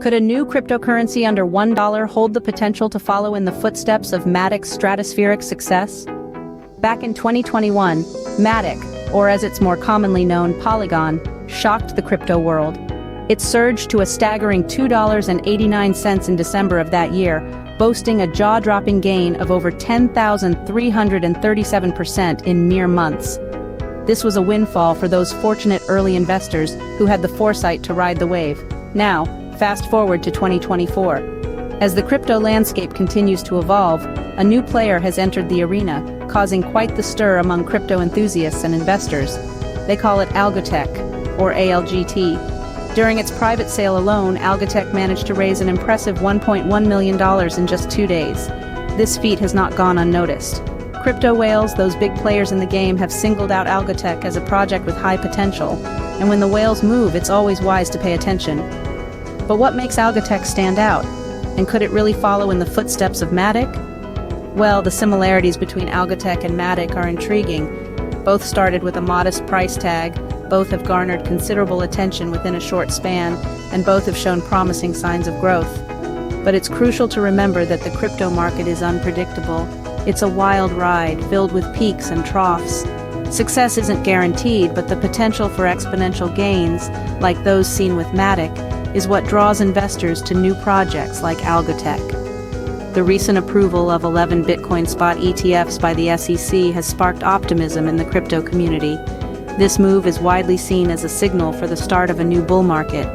Could a new cryptocurrency under $1 hold the potential to follow in the footsteps of Matic's stratospheric success? Back in 2021, Matic, or as it's more commonly known, Polygon, shocked the crypto world. It surged to a staggering $2.89 in December of that year, boasting a jaw-dropping gain of over 10,337% in mere months. This was a windfall for those fortunate early investors who had the foresight to ride the wave. Now, fast forward to 2024. As the crypto landscape continues to evolve, a new player has entered the arena, causing quite the stir among crypto enthusiasts and investors. They call it Algotech, or ALGT. During its private sale alone, Algotech managed to raise an impressive $1.1 million in just 2 days. This feat has not gone unnoticed. Crypto whales, those big players in the game, have singled out Algotech as a project with high potential, and when the whales move, it's always wise to pay attention. But what makes Algotech stand out? And could it really follow in the footsteps of Matic? Well, the similarities between Algotech and Matic are intriguing. Both started with a modest price tag, both have garnered considerable attention within a short span, and both have shown promising signs of growth. But it's crucial to remember that the crypto market is unpredictable. It's a wild ride, filled with peaks and troughs. Success isn't guaranteed, but the potential for exponential gains, like those seen with Matic, is what draws investors to new projects like Algotech. The recent approval of 11 Bitcoin spot ETFs by the SEC has sparked optimism in the crypto community. This move is widely seen as a signal for the start of a new bull market,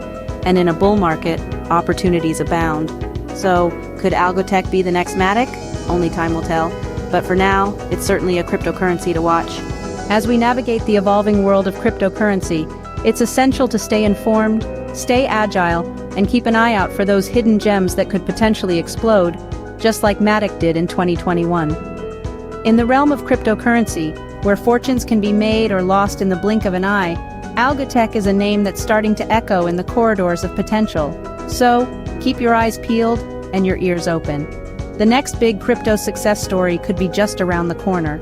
and in a bull market, opportunities abound. So, could Algotech be the next Matic? Only time will tell. But for now, it's certainly a cryptocurrency to watch. As we navigate the evolving world of cryptocurrency, it's essential to stay informed, stay agile, and keep an eye out for those hidden gems that could potentially explode, just like Matic did in 2021. In the realm of cryptocurrency, where fortunes can be made or lost in the blink of an eye, Algotech is a name that's starting to echo in the corridors of potential. So, keep your eyes peeled and your ears open. The next big crypto success story could be just around the corner.